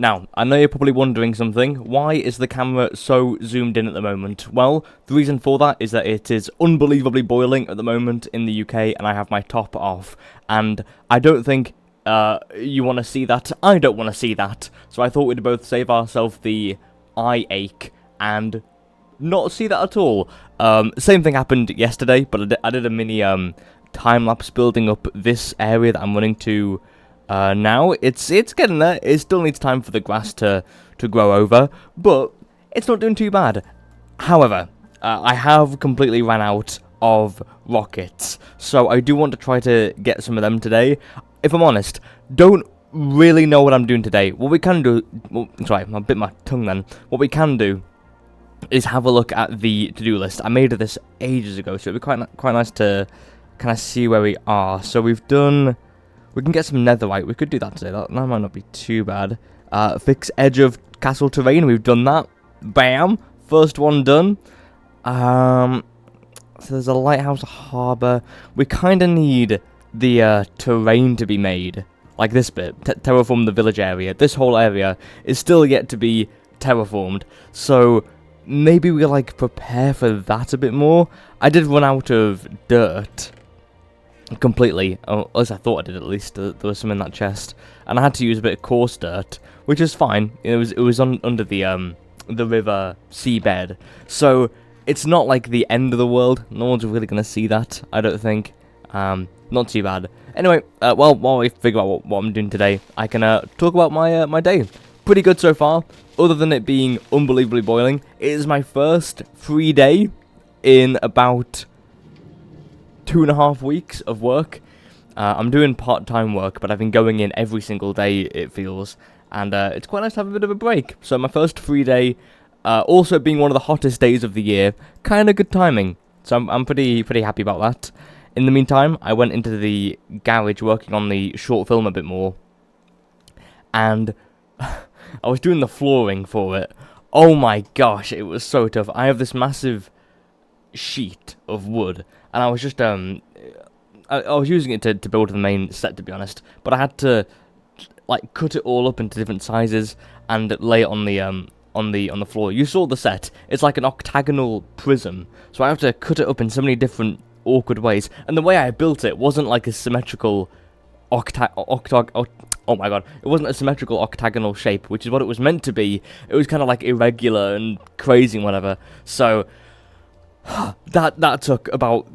Now, I know you're probably wondering something. Why is the camera so zoomed in at the moment? Well, the reason for that is that it is unbelievably boiling at the moment in the UK, and I have my top off. And I don't think you want to see that. I don't want to see that. So I thought we'd both save ourselves the eye ache and not see that at all. Same thing happened yesterday, but I did a mini time-lapse building up this area that I'm running to now. It's getting there. It still needs time for the grass to grow over, but it's not doing too bad. However, I have completely ran out of rockets, so I do want to try to get some of them today. If I'm honest, don't really know what I'm doing today. What we can do... Well, sorry, I bit my tongue then. What we can do is have a look at the to-do list. I made this ages ago, so it'd be quite nice to kind of see where we are. So we've done... We can get some netherite. We could do that today. That might not be too bad. Fix edge of castle terrain. We've done that. Bam! First one done. So there's a lighthouse, a harbour. We kind of need the terrain to be made. Like this bit. Terraform the village area. This whole area is still yet to be terraformed. So maybe we like prepare for that a bit more. I did run out of dirt completely. Oh, at least I thought I did. At least there was some in that chest, and I had to use a bit of coarse dirt, which is fine. It was under the river seabed, so it's not like the end of the world. No one's really gonna see that, I don't think. Not too bad. Anyway, well, while we figure out what I'm doing today, I can talk about my day. Pretty good so far, other than it being unbelievably boiling. It is my first free day in about 2.5 weeks of work. I'm doing part-time work, but I've been going in every single day, it feels, and it's quite nice to have a bit of a break. So my first free day, also being one of the hottest days of the year, kind of good timing. So I'm pretty happy about that. In the meantime, I went into the garage working on the short film a bit more, and I was doing the flooring for it. Oh my gosh, it was so tough. I have this massive sheet of wood, and I was just I was using it to build the main set, to be honest, but I had to like cut it all up into different sizes and lay it on the floor. You saw the set. It's like an octagonal prism, so I have to cut it up in so many different awkward ways, and the way I built it wasn't like a symmetrical oh my god, it wasn't a symmetrical octagonal shape, which is what it was meant to be. It was kind of like irregular and crazy and whatever. So that took about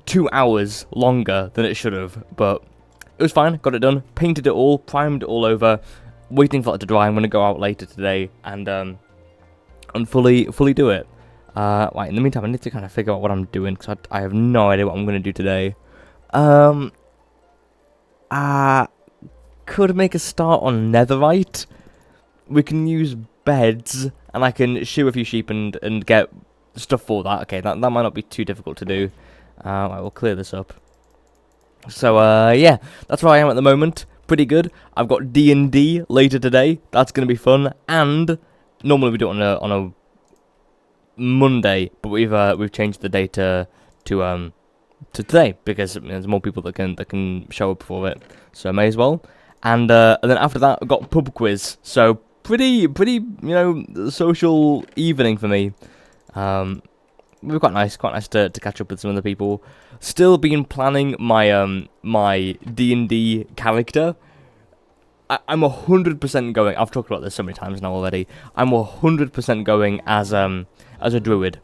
2 hours longer than it should have, but it was fine. Got it done, painted it all, primed it all over, waiting for it to dry. I'm gonna go out later today and fully do it. Right, in the meantime, I need to kind of figure out what I'm doing, because I have no idea what I'm going to do today. Could make a start on netherite. We can use beds, and I can shear a few sheep and get stuff for that. Okay, that might not be too difficult to do. Right, we'll clear this up. So, yeah, that's where I am at the moment. Pretty good. I've got D&D later today. That's going to be fun, and normally we do it on a Monday, but we've changed the date to today, because there's more people that can show up for it, so I may as well. And then after that, I've got pub quiz, so pretty social evening for me. We're quite nice to catch up with some of the people. Still been planning my my D&D character. I'm 100% going. I've talked about this so many times now already. I'm 100% going as a druid.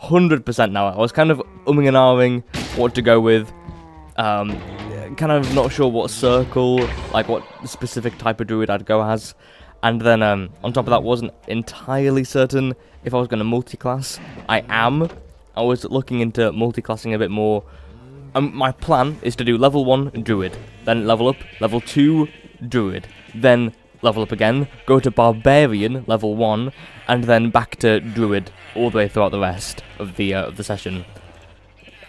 100% now. I was kind of umming and ahhing what to go with. Kind of not sure what circle, like what specific type of druid I'd go as. And then on top of that, wasn't entirely certain if I was going to multi-class. I was looking into multi-classing a bit more. My plan is to do level 1 druid, then level up, level 2 druid, then level up again, go to barbarian level 1, and then back to druid all the way throughout the rest of the session,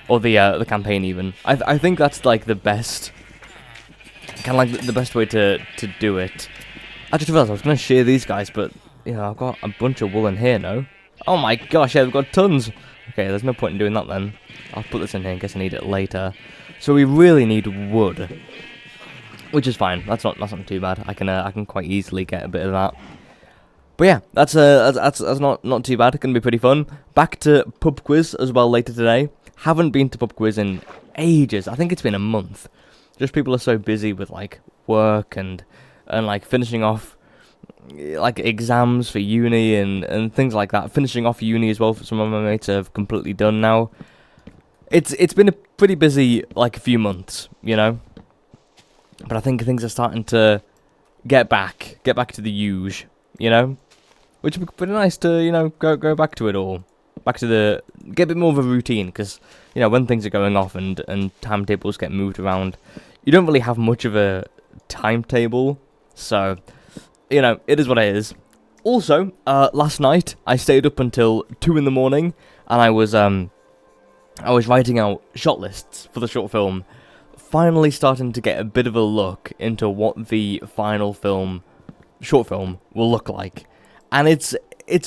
or the campaign even. I think that's like the best, kind of like the best way to do it. I just realized I was gonna shear these guys, but I've got a bunch of wool in here. No, oh my gosh, yeah, we've got tons. Okay, there's no point in doing that then. I'll put this in here in case I need it later. So we really need wood. which is fine. That's not too bad. I can quite easily get a bit of that. But yeah, that's not too bad. It's gonna be pretty fun. Back to pub quiz as well later today. Haven't been to pub quiz in ages. I think it's been a month. Just people are so busy with like work and like finishing off like exams for uni and things like that. Finishing off uni as well for some of my mates have completely done now. It's been a pretty busy like a few months, you know. But I think things are starting to get back to the usual, you know. Which would be pretty nice to, you know, go back to it all. Back to get a bit more of a routine, because, you know, when things are going off and timetables get moved around, you don't really have much of a timetable. So, you know, it is what it is. Also, last night, I stayed up until 2 in the morning, and I was writing out shot lists for the short film. Finally starting to get a bit of a look into what the final short film will look like. And it's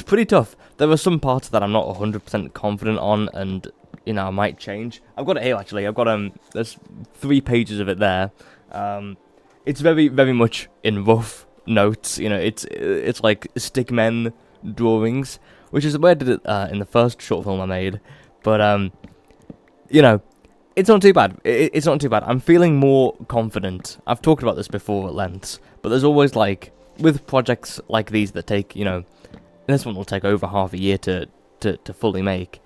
pretty tough. There are some parts that I'm not 100% confident on, and, you know, I might change. I've got it here, actually. I've got, there's 3 pages of it there. It's very, very much in rough notes, you know, it's like stickmen drawings, which is the way I did it, in the first short film I made. But, you know, it's not too bad. It's not too bad. I'm feeling more confident. I've talked about this before at length, but there's always, like, with projects like these that take, you know, this one will take over half a year to fully make,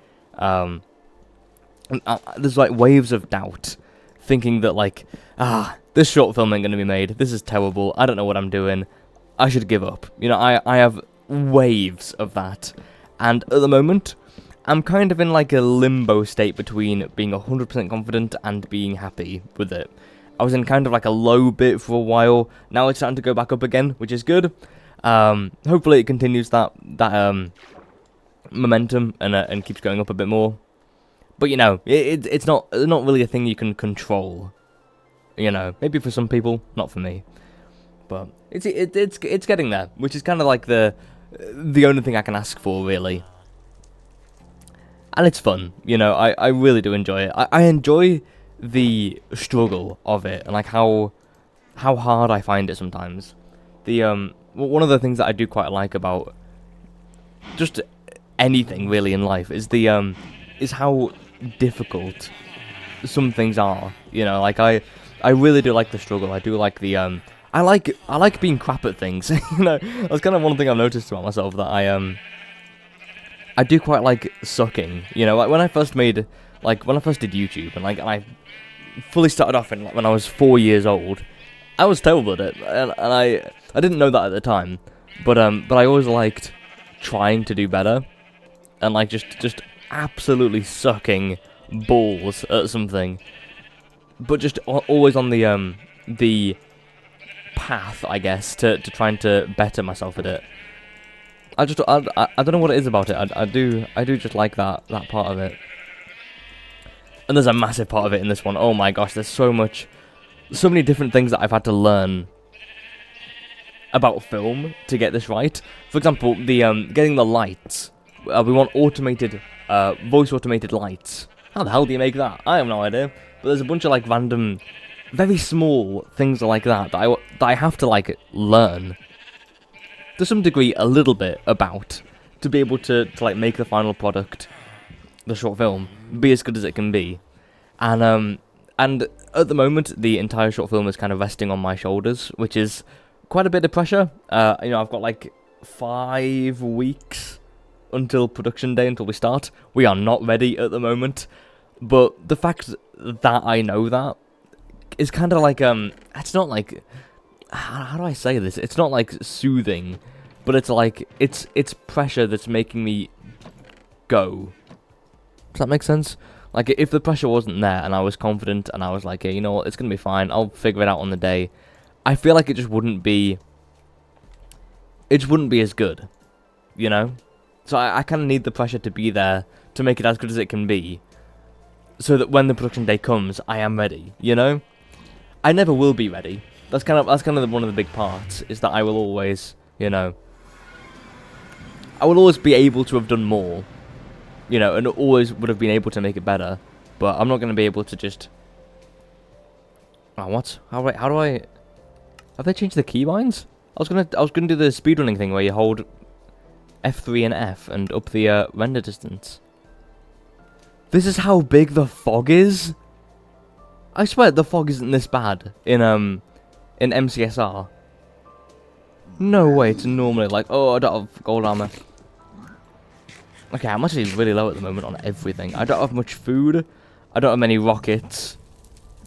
there's, like, waves of doubt, thinking that, like, this short film ain't gonna be made, this is terrible, I don't know what I'm doing, I should give up. You know, I have waves of that, and at the moment, I'm kind of in, like, a limbo state between being 100% confident and being happy with it. I was in kind of like a low bit for a while. Now it's starting to go back up again, which is good. Hopefully it continues that momentum and keeps going up a bit more. But, you know, it's not really a thing you can control. You know, maybe for some people, not for me. But it's getting there, which is kind of like the only thing I can ask for, really. And it's fun, you know. I really do enjoy it. I enjoy the struggle of it, and like how hard I find it sometimes. One of the things that I do quite like about just anything really in life is is how difficult some things are. You know, like I really do like the struggle. I do like the I like being crap at things. You know, that's kind of one thing I've noticed about myself, that I do quite like sucking. You know, like when I first did YouTube, and like I fully started off when I was 4 years old, I was terrible at it, and I didn't know that at the time, but I always liked trying to do better, and like just absolutely sucking balls at something, but just always on the path, I guess, to trying to better myself at it. I don't know what it is about it. I do just like that part of it. And there's a massive part of it in this one. Oh my gosh, there's so many different things that I've had to learn about film to get this right. For example, the getting the lights. We want automated, voice automated lights. How the hell do you make that? I have no idea. But there's a bunch of like random, very small things like that I have to like learn to some degree a little bit about, to be able to like make the final product, the short film, be as good as it can be. And at the moment, the entire short film is kind of resting on my shoulders, which is quite a bit of pressure. You know, I've got like 5 weeks until production day, until we start. We are not ready at the moment, but the fact that I know that is kind of like, it's not like, how do I say this? It's not like soothing, but it's like, it's pressure that's making me go. Does that make sense? Like, if the pressure wasn't there and I was confident and I was like, hey, you know what, it's going to be fine, I'll figure it out on the day, I feel like it just wouldn't be as good, you know? So I kind of need the pressure to be there to make it as good as it can be, so that when the production day comes, I am ready, you know? I never will be ready. That's kind of one of the big parts, is that I will always, you know, I will always be able to have done more, you know, and always would have been able to make it better, but I'm not going to be able to just, oh, what? How do I Have they changed the keybinds? I was gonna do the speedrunning thing where you hold F3 and F and up the render distance. This is how big the fog is? I swear the fog isn't this bad in MCSR. No way, it's normally like, oh, I don't have gold armor. Okay, I'm actually really low at the moment on everything. I don't have much food. I don't have many rockets.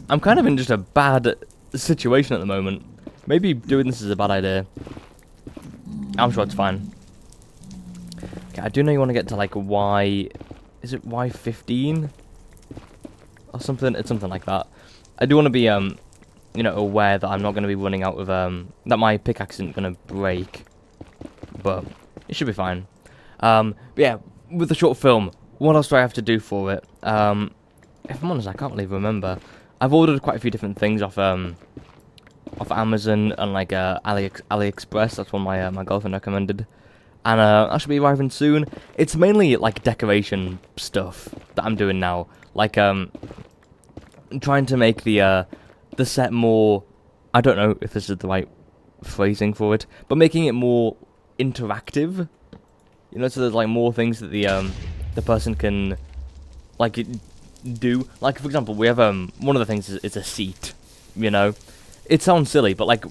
I'm kind of in just a bad situation at the moment. Maybe doing this is a bad idea. I'm sure it's fine. Okay, I do know you want to get to like Y... Is it Y15? Or something? It's something like that. I do want to be, you know, aware that I'm not going to be running out of, that my pickaxe isn't going to break. But it should be fine. But yeah, with the short film, what else do I have to do for it? If I'm honest, I can't really remember. I've ordered quite a few different things off Amazon and like AliExpress. That's one my girlfriend recommended, and I should be arriving soon. It's mainly like decoration stuff that I'm doing now, like trying to make the set more. I don't know if this is the right phrasing for it, but making it more interactive. You know, so there's like more things that the person can like do. Like for example, we have one of the things is a seat. You know, it sounds silly, but like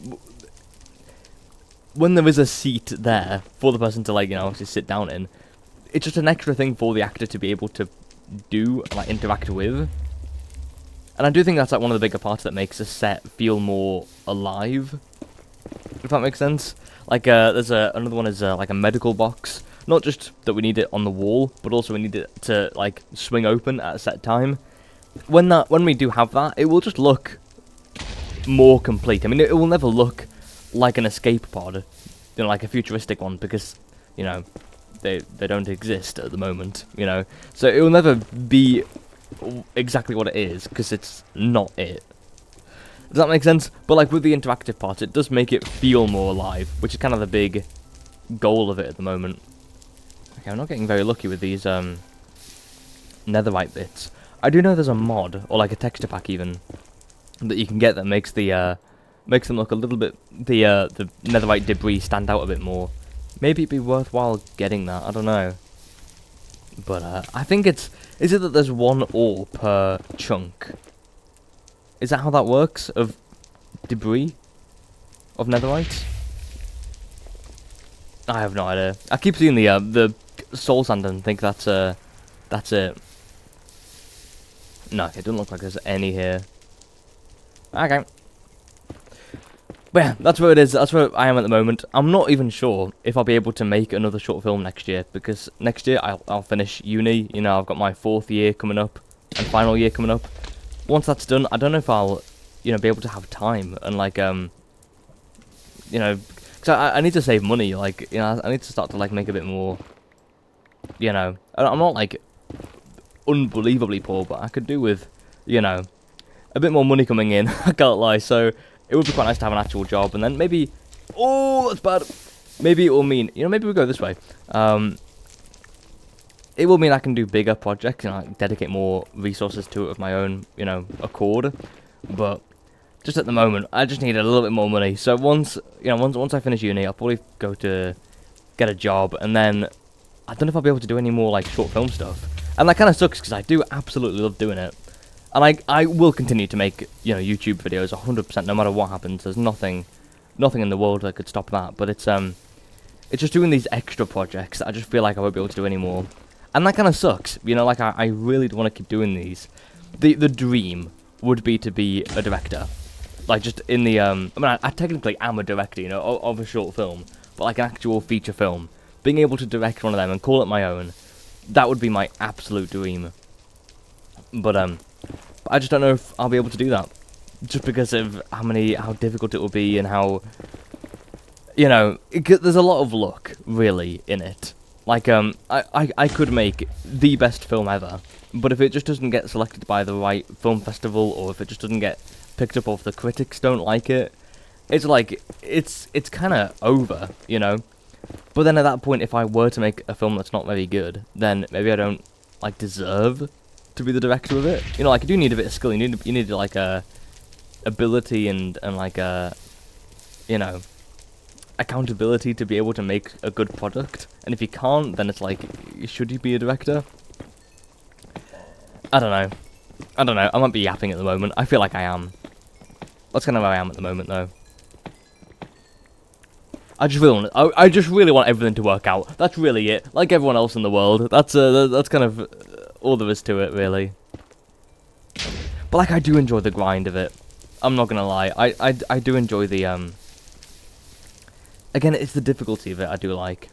when there is a seat there for the person to like, you know, obviously sit down in, it's just an extra thing for the actor to be able to do, like interact with. And I do think that's like one of the bigger parts that makes a set feel more alive, if that makes sense. Like there's another one is like a medical box. Not just that we need it on the wall, but also we need it to like swing open at a set time. When we do have that, it will just look more complete. I mean, it will never look like an escape pod, you know, like a futuristic one, because you know they don't exist at the moment. You know, so it will never be exactly what it is because it's not it. Does that make sense? But like with the interactive part, it does make it feel more alive, which is kind of the big goal of it at the moment. Okay, I'm not getting very lucky with these netherite bits. I do know there's a mod, or like a texture pack even, that you can get that makes the makes them look a little bit, the netherite debris stand out a bit more. Maybe it'd be worthwhile getting that, I don't know. But I think is it that there's one ore per chunk? Is that how that works, of debris? Of netherite? I have no idea. I keep seeing the soul sand and think that's it. No, it doesn't look like there's any here. Okay. But yeah, that's where it is. That's where I am at the moment. I'm not even sure if I'll be able to make another short film next year, because next year I'll finish uni. You know, I've got my 4th year coming up and final year coming up. Once that's done, I don't know if I'll, you know, be able to have time and like you know, because I need to save money. Like, you know, I need to start to like make a bit more. You know, I'm not like unbelievably poor, but I could do with, you know, a bit more money coming in. I can't lie. So it would be quite nice to have an actual job, and then maybe, oh, that's bad. Maybe it will mean, you know, maybe we'll go this way. It will mean I can do bigger projects and like dedicate more resources to it of my own, you know, accord. But just at the moment, I just need a little bit more money. So once I finish uni, I'll probably go to get a job, and then I don't know if I'll be able to do any more like short film stuff. And that kind of sucks because I do absolutely love doing it. And I will continue to make, you know, YouTube videos 100% no matter what happens. There's nothing in the world that could stop that. But it's just doing these extra projects that I just feel like I won't be able to do anymore. And that kind of sucks, you know, like I really want to keep doing these. The dream would be to be a director. Like just in the, I mean, I technically am a director, you know, of a short film. But like an actual feature film. Being able to direct one of them and call it my own, that would be my absolute dream. But I just don't know if I'll be able to do that. Just because of how difficult it will be and how, you know, there's a lot of luck, really, in it. Like, I could make the best film ever, but if it just doesn't get selected by the right film festival, or if it just doesn't get picked up or if the critics don't like it, it's like, it's kind of over, you know? But then at that point, if I were to make a film that's not very good, then maybe I don't, like, deserve to be the director of it. You know, like, you do need a bit of skill, you need like, ability and like, you know, accountability to be able to make a good product. And if you can't, then it's like, should you be a director? I don't know. I might be yapping at the moment. I feel like I am. That's kind of where I am at the moment, though. I just really want everything to work out. That's really it. Like everyone else in the world. That's kind of all there is to it, really. But like, I do enjoy the grind of it. I'm not gonna lie. I do enjoy the Again, it's the difficulty of it I do like.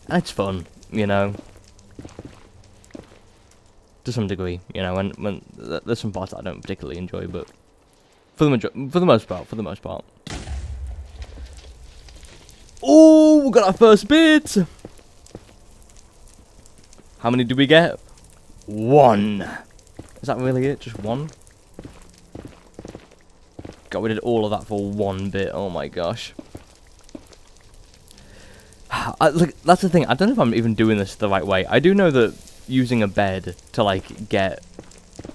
And it's fun, you know. To some degree, you know. When there's some parts that I don't particularly enjoy, but for the most part. Oh, we got our first bit! How many do we get? 1. Is that really it? Just 1? God, we did all of that for 1 bit. Oh my gosh. Look, that's the thing. I don't know if I'm even doing this the right way. I do know that using a bed to, like, get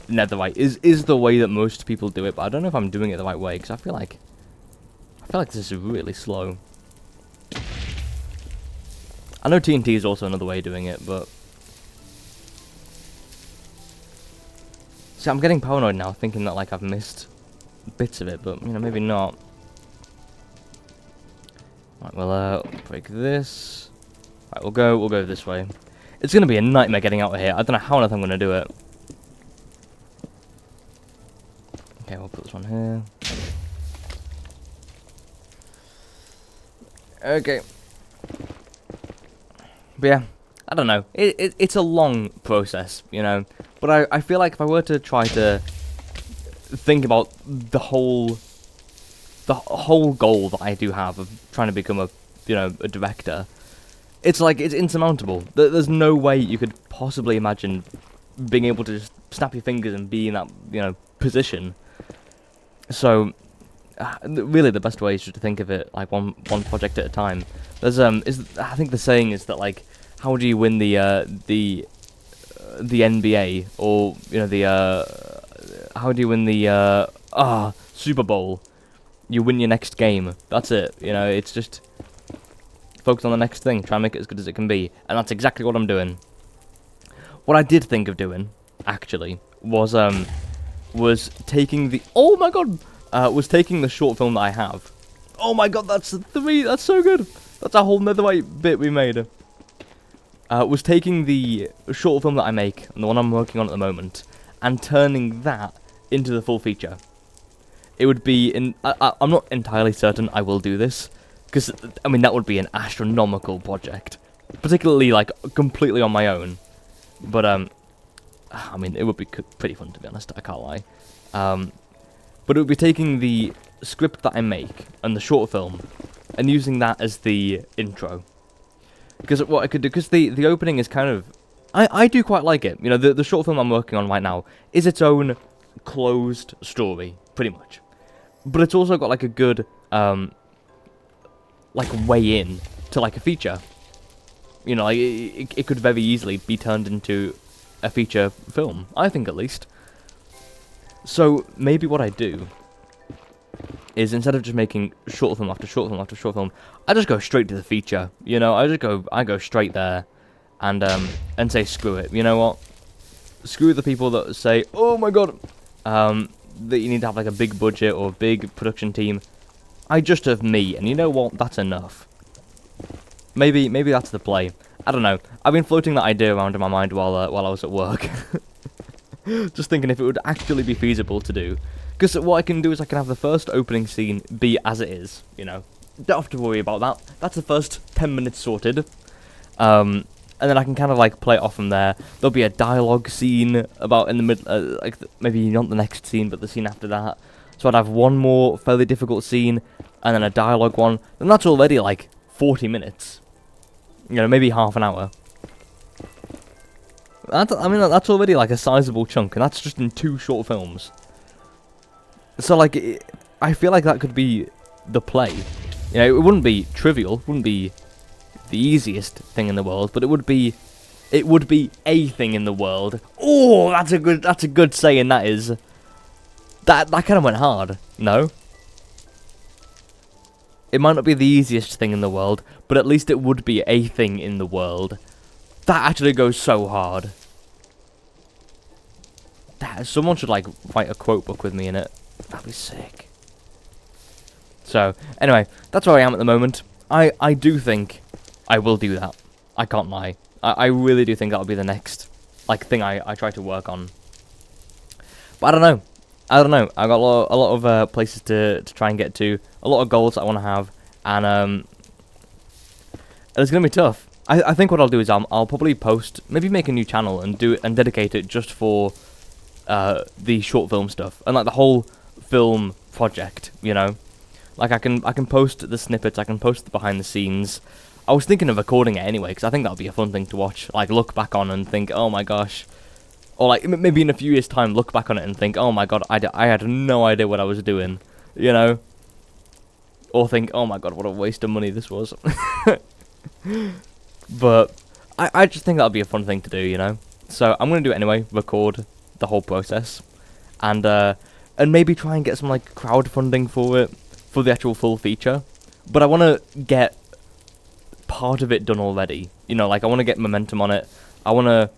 netherite is the way that most people do it, but I don't know if I'm doing it the right way, because I feel like this is really slow. I know TNT is also another way of doing it, but... See, I'm getting paranoid now, thinking that, like, I've missed bits of it, but, you know, maybe not. Right, we'll, break this. Right, we'll go this way. It's gonna be a nightmare getting out of here. I don't know how on earth I'm gonna do it. Okay, we'll put this one here. Okay. But yeah, I don't know. It's a long process, you know. But I feel like if I were to try to think about the whole goal that I do have of trying to become a director, it's like it's insurmountable. There's no way you could possibly imagine being able to just snap your fingers and be in that position. So really the best way is just to think of it like one project at a time. There's I think the saying is that, like, how do you win the NBA, or how do you win the Super Bowl? You win your next game. That's it. You know, it's just focus on the next thing, try and make it as good as it can be, and that's exactly what I'm doing. What I did think of doing, actually, was taking the was taking the short film that I have. Oh my god, that's 3. That's so good. That's a whole netherite bit we made. Was taking the short film that I make, and the one I'm working on at the moment, and turning that into the full feature. It would be I'm not entirely certain I will do this, because, I mean, that would be an astronomical project. Particularly, like, completely on my own. But, I mean, it would be pretty fun, to be honest, I can't lie. But it would be taking the script that I make, and the short film, and using that as the intro. Because what I could do, because the opening is kind of... I do quite like it. You know, the short film I'm working on right now is its own closed story, pretty much. But it's also got, like, a good, like, way in to, like, a feature. You know, like, it could very easily be turned into a feature film, I think, at least. So, maybe what I do is, instead of just making short film after short film after short film, I just go straight to the feature. You know, I go straight there, and say, screw it. You know what? Screw the people that say, oh my god, that you need to have, like, a big budget or a big production team. I just have me, and you know what? That's enough. Maybe that's the play. I don't know. I've been floating that idea around in my mind while I was at work. Just thinking if it would actually be feasible to do. Because what I can do is I can have the first opening scene be as it is, you know. Don't have to worry about that. That's the first 10 minutes sorted. And then I can kind of, like, play it off from there. There'll be a dialogue scene about in the middle, like, maybe not the next scene, but the scene after that. So I'd have one more fairly difficult scene, and then a dialogue one. And that's already, like, 40 minutes. You know, maybe half an hour. That's already, like, a sizable chunk, and that's just in 2 short films. So, like, I feel like that could be the play. You know, it wouldn't be trivial, wouldn't be the easiest thing in the world, but it would be a thing in the world. Oh, that's a good saying, that is. That kind of went hard, no? It might not be the easiest thing in the world, but at least it would be a thing in the world. That actually goes so hard. Someone should, like, write a quote book with me in it. That'd be sick. So, anyway, that's where I am at the moment. I do think I will do that. I can't lie. I really do think that'll be the next, like, thing I try to work on. But I don't know. I got a lot of places to try and get to. A lot of goals I want to have. And it's going to be tough. I think what I'll do is I'll probably post, maybe make a new channel and dedicate it just for the short film stuff. And, like, the whole film project, you know? Like, I can post the snippets, I can post the behind the scenes. I was thinking of recording it anyway, because I think that would be a fun thing to watch. Like, look back on and think, oh my gosh. Or, like, maybe in a few years' time, look back on it and think, oh my god, I had no idea what I was doing. You know? Or think, oh my god, what a waste of money this was. But, I just think that would be a fun thing to do, you know? So, I'm going to do it anyway, record the whole process. And maybe try and get some, like, crowdfunding for it. For the actual full feature. But I want to get part of it done already. You know, like, I want to get momentum on it. I want to...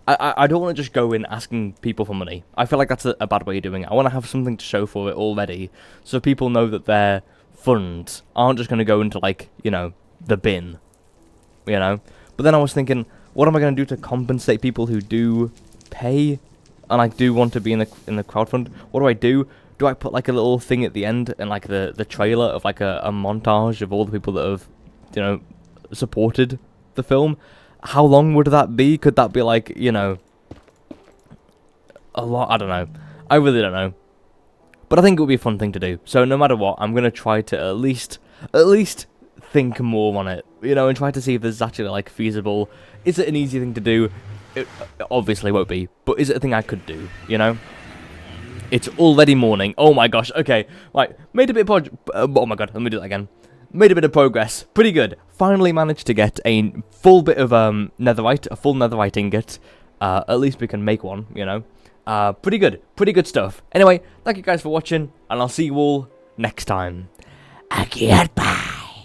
I don't want to just go in asking people for money. I feel like that's a bad way of doing it. I want to have something to show for it already. So people know that their funds aren't just going to go into, like, you know, the bin. You know? But then I was thinking, what am I going to do to compensate people who do pay? And, like, do want to be in the crowdfund? What do I do? Do I put, like, a little thing at the end and, like, the trailer of, like, a montage of all the people that have, you know, supported the film? How long would that be? Could that be, like, you know, a lot? I don't know. I really don't know. But I think it would be a fun thing to do. So no matter what, I'm going to try to at least think more on it, you know, and try to see if this is actually, like, feasible. Is it an easy thing to do? It obviously won't be. But is it a thing I could do, you know? It's already morning. Oh my gosh. Okay. Right. Made a bit of oh my god. Let me do that again. Made a bit of progress. Pretty good. Finally managed to get a full bit of netherite. A full netherite ingot. At least we can make one, you know. Pretty good. Pretty good stuff. Anyway, thank you guys for watching. And I'll see you all next time. Akiatba.